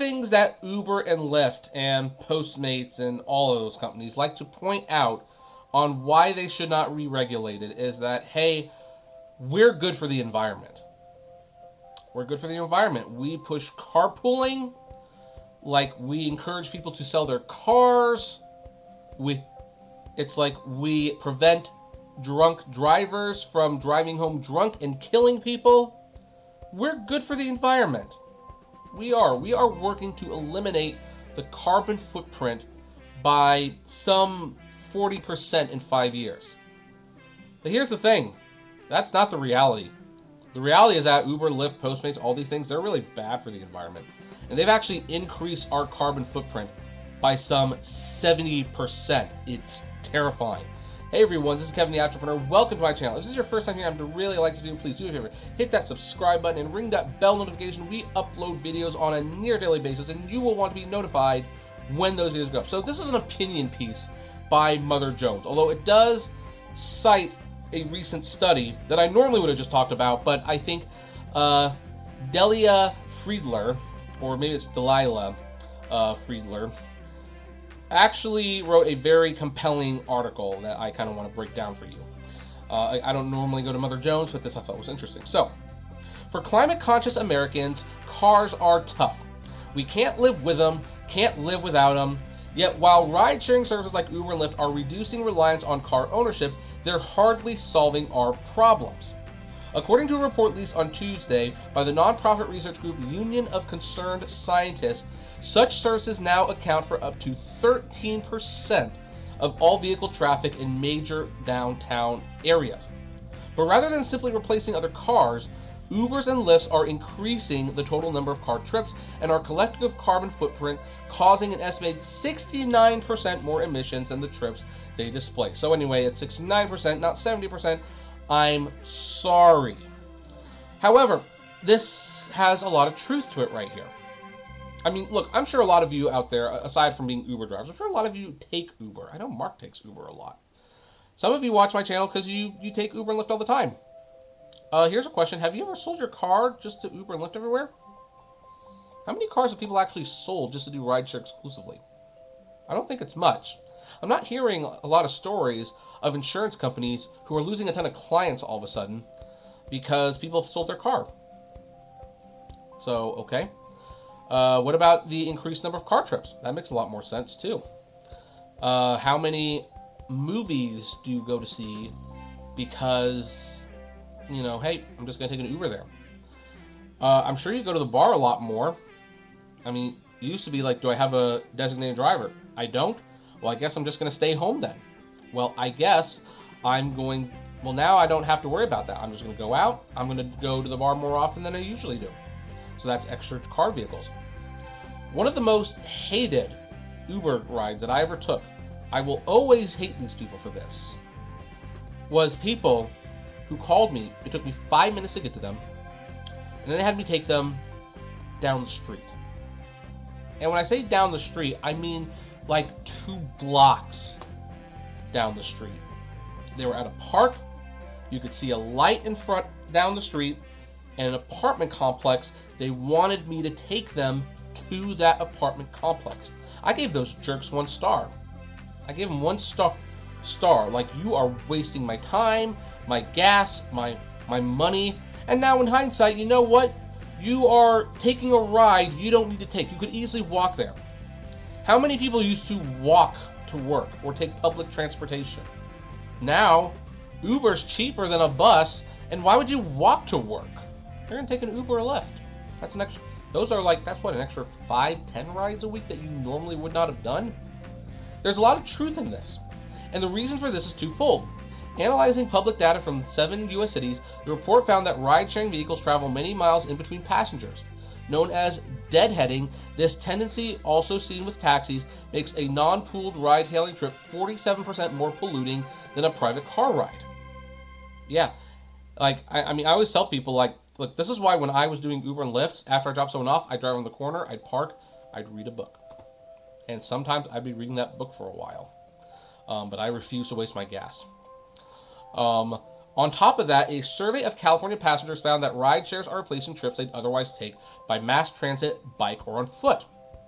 things that Uber and Lyft and Postmates and all of those companies like to point out on why they should not be regulated is that, hey, we're good for the environment. We're good for the environment. We push carpooling, like we encourage people to sell their cars. It's like we prevent drunk drivers from driving home drunk and killing people. We're good for the environment. We are working to eliminate the carbon footprint by some 40% in 5 years. But here's the thing. That's not the reality. The reality is that Uber, Lyft, Postmates, all these things, they're really bad for the environment. And they've actually increased our carbon footprint by some 70%. It's terrifying. Hey everyone, this is Kevin the Apptrepreneur. Welcome to my channel. If this is your first time here, I would really like this video. Please do me a favor. Hit that subscribe button and ring that bell notification. We upload videos on a near daily basis and you will want to be notified when those videos go up. So this is an opinion piece by Mother Jones, although it does cite a recent study that I normally would have just talked about, but I think Delia Friedler, or maybe it's Delilah Friedler, actually wrote a very compelling article that I kind of want to break down for you. I don't normally go to Mother Jones, but this I thought was interesting. So, for climate-conscious Americans, cars are tough. We can't live with them, can't live without them. Yet, while ride-sharing services like Uber and Lyft are reducing reliance on car ownership, they're hardly solving our problems. According to a report released on Tuesday by the nonprofit research group Union of Concerned Scientists, such services now account for up to 13% of all vehicle traffic in major downtown areas. But rather than simply replacing other cars, Ubers and Lyfts are increasing the total number of car trips and our collective carbon footprint, causing an estimated 69% more emissions than the trips they displace. So anyway, it's 69%, not 70%. I'm sorry. However, this has a lot of truth to it right here. I mean, look, I'm sure a lot of you out there, aside from being Uber drivers, I'm sure a lot of you take Uber. I know Mark takes Uber a lot. Some of you watch my channel because you take Uber and Lyft all the time. Here's a question. Have you ever sold your car just to Uber and Lyft everywhere? How many cars have people actually sold just to do rideshare exclusively? I don't think it's much. I'm not hearing a lot of stories of insurance companies who are losing a ton of clients all of a sudden because people have sold their car. So, okay. What about the increased number of car trips? That makes a lot more sense too. How many movies do you go to see because, you know, hey, I'm just going to take an Uber there? I'm sure you go to the bar a lot more. I mean, it used to be like, do I have a designated driver? I don't. Well, I guess I'm just going to stay home then. Well, I guess well, now I don't have to worry about that. I'm just going to go out. I'm going to go to the bar more often than I usually do. So that's extra car vehicles. One of the most hated Uber rides that I ever took, I will always hate these people for this, was people who called me. It took me 5 minutes to get to them, and then they had me take them down the street. And when I say down the street, I mean like 2 blocks down the street. They were at a park. You could see a light in front down the street and an apartment complex. They wanted me to take them to that apartment complex. I gave those jerks 1 star. I gave them 1 star. Like, you are wasting my time, my gas, my money. And now in hindsight, you know what? You are taking a ride you don't need to take. You could easily walk there. How many people used to walk to work or take public transportation? Now, Uber's cheaper than a bus, and why would you walk to work? You're gonna take an Uber or Lyft. That's an extra. That's what, an extra 5-10 rides a week that you normally would not have done? There's a lot of truth in this, and the reason for this is twofold. Analyzing public data from 7 U.S. cities, the report found that ride-sharing vehicles travel many miles in between passengers. Known as deadheading, this tendency, also seen with taxis, makes a non-pooled ride-hailing trip 47% more polluting than a private car ride. Yeah, like, I mean, I always tell people, like, look, this is why when I was doing Uber and Lyft, after I dropped someone off, I'd drive around the corner, I'd park, I'd read a book. And sometimes I'd be reading that book for a while. But I refuse to waste my gas. On top of that, a survey of California passengers found that ride shares are replacing trips they'd otherwise take by mass transit, bike, or on foot.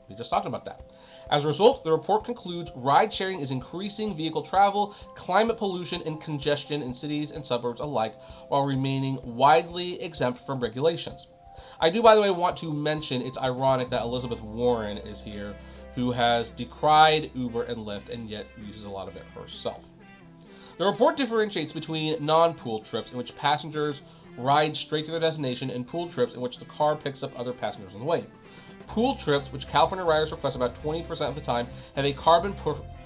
We just talked about that. As a result, the report concludes ride sharing is increasing vehicle travel, climate pollution, and congestion in cities and suburbs alike, while remaining widely exempt from regulations. I do, by the way, want to mention it's ironic that Elizabeth Warren is here, who has decried Uber and Lyft and yet uses a lot of it herself. The report differentiates between non-pool trips, in which passengers ride straight to their destination, and pool trips in which the car picks up other passengers on the way. Pool trips, which California riders request about 20% of the time, have a carbon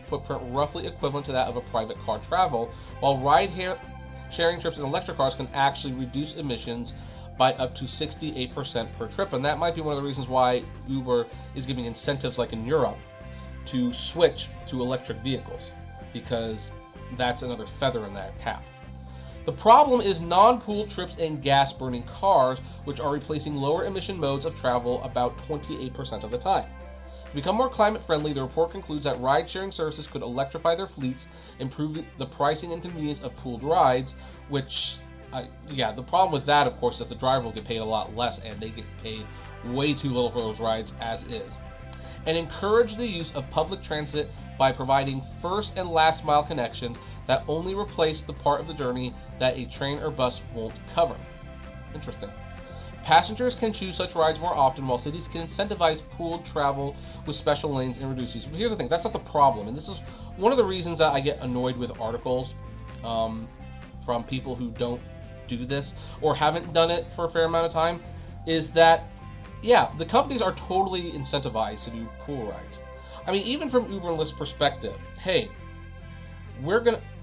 footprint roughly equivalent to that of a private car travel, while ride-sharing trips in electric cars can actually reduce emissions by up to 68% per trip. And that might be one of the reasons why Uber is giving incentives, like in Europe, to switch to electric vehicles, because that's another feather in that cap. The problem is non-pool trips and gas-burning cars, which are replacing lower emission modes of travel about 28% of the time. To become more climate friendly, the report concludes that ride-sharing services could electrify their fleets, improve the pricing and convenience of pooled rides, which, the problem with that, of course, is that the driver will get paid a lot less, and they get paid way too little for those rides as is. And encourage the use of public transit by providing first and last mile connections that only replace the part of the journey that a train or bus won't cover. Interesting. Passengers can choose such rides more often, while cities can incentivize pooled travel with special lanes and reduce fees. But here's the thing, that's not the problem. And this is one of the reasons that I get annoyed with articles from people who don't do this or haven't done it for a fair amount of time, is that, the companies are totally incentivized to do pool rides. I mean, even from Uber and Lyft's perspective, hey,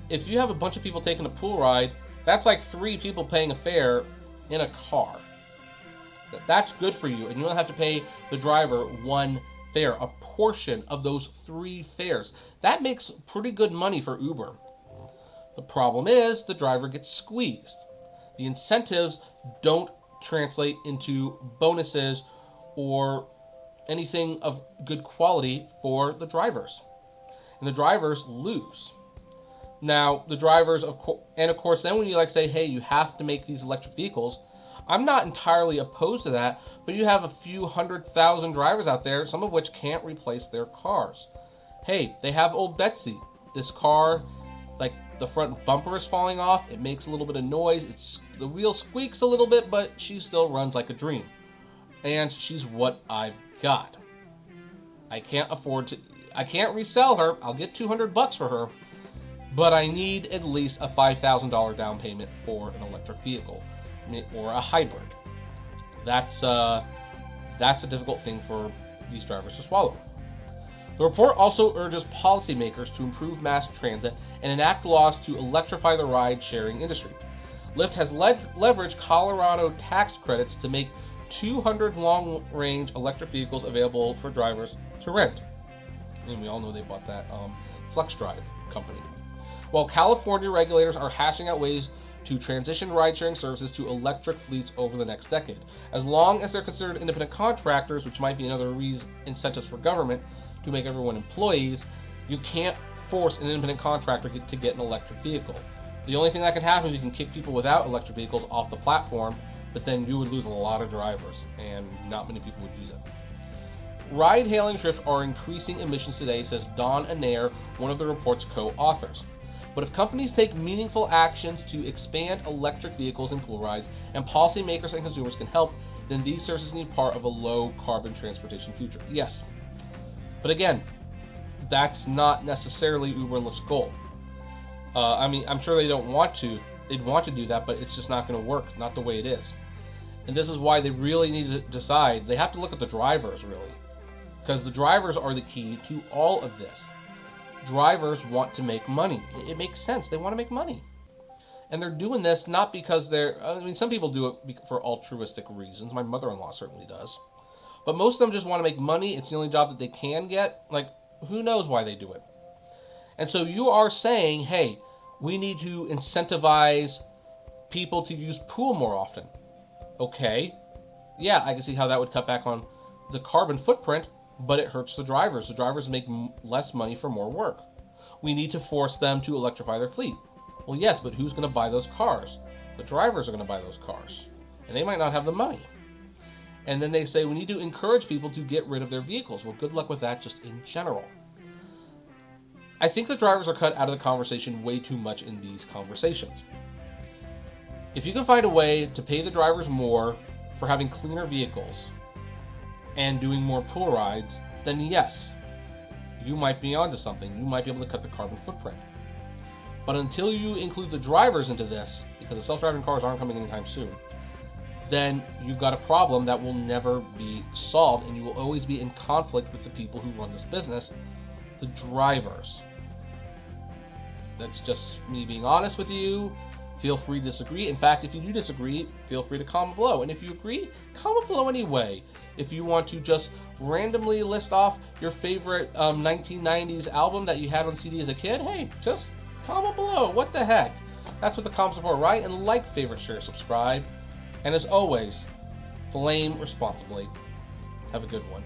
if you have a bunch of people taking a pool ride, that's like 3 people paying a fare in a car. That's good for you, and you don't have to pay the driver 1 fare, a portion of those 3 fares. That makes pretty good money for Uber. The problem is the driver gets squeezed. The incentives don't translate into bonuses or anything of good quality for the drivers. And the drivers lose. Now, the drivers, of course, then when you say, hey, you have to make these electric vehicles, I'm not entirely opposed to that, but you have a few 100,000 drivers out there, some of which can't replace their cars. Hey, they have old Betsy. This car, the front bumper is falling off, it makes a little bit of noise, the wheel squeaks a little bit, but she still runs like a dream. And she's what I've got. I can't resell her. I'll get $200 for her, but I need at least a $5,000 down payment for an electric vehicle or a hybrid. That's a difficult thing for these drivers to swallow. The report also urges policymakers to improve mass transit and enact laws to electrify the ride-sharing industry. Lyft has leveraged Colorado tax credits to make 200 long-range electric vehicles available for drivers to rent. And we all know they bought that FlexDrive company. While California regulators are hashing out ways to transition ride-sharing services to electric fleets over the next decade. As long as they're considered independent contractors, which might be another incentives for government to make everyone employees, you can't force an independent contractor to get an electric vehicle. The only thing that can happen is you can kick people without electric vehicles off the platform, but then you would lose a lot of drivers, and not many people would use it. Ride-hailing trips are increasing emissions today, says Don Anair, one of the report's co-authors. But if companies take meaningful actions to expand electric vehicles and pool rides, and policymakers and consumers can help, then these services can be part of a low-carbon transportation future. Yes. But again, that's not necessarily Uber and Lyft's goal. I'm sure they'd want to do that, but it's just not going to work, not the way it is. And this is why they really need to decide. They have to look at the drivers, really, because the drivers are the key to all of this. Drivers want to make money. It makes sense. They want to make money. And they're doing this not because some people do it for altruistic reasons. My mother-in-law certainly does. But most of them just want to make money. It's the only job that they can get. Who knows why they do it? And so you are saying, hey, we need to incentivize people to use pool more often. Okay. Yeah, I can see how that would cut back on the carbon footprint, but it hurts the drivers. The drivers make less money for more work. We need to force them to electrify their fleet. Well, yes, but who's going to buy those cars? The drivers are going to buy those cars, and they might not have the money. And then they say we need to encourage people to get rid of their vehicles. Well, good luck with that just in general. I think the drivers are cut out of the conversation way too much in these conversations. If you can find a way to pay the drivers more for having cleaner vehicles and doing more pool rides, then yes, you might be onto something. You might be able to cut the carbon footprint. But until you include the drivers into this, because the self-driving cars aren't coming anytime soon, then you've got a problem that will never be solved, and you will always be in conflict with the people who run this business, the drivers. That's just me being honest with you. Feel free to disagree. In fact, if you do disagree, feel free to comment below. And if you agree, comment below anyway. If you want to just randomly list off your favorite 1990s album that you had on CD as a kid, hey, just comment below. What the heck? That's what the comments are for, right? And like, favorite, share, subscribe. And as always, flame responsibly. Have a good one.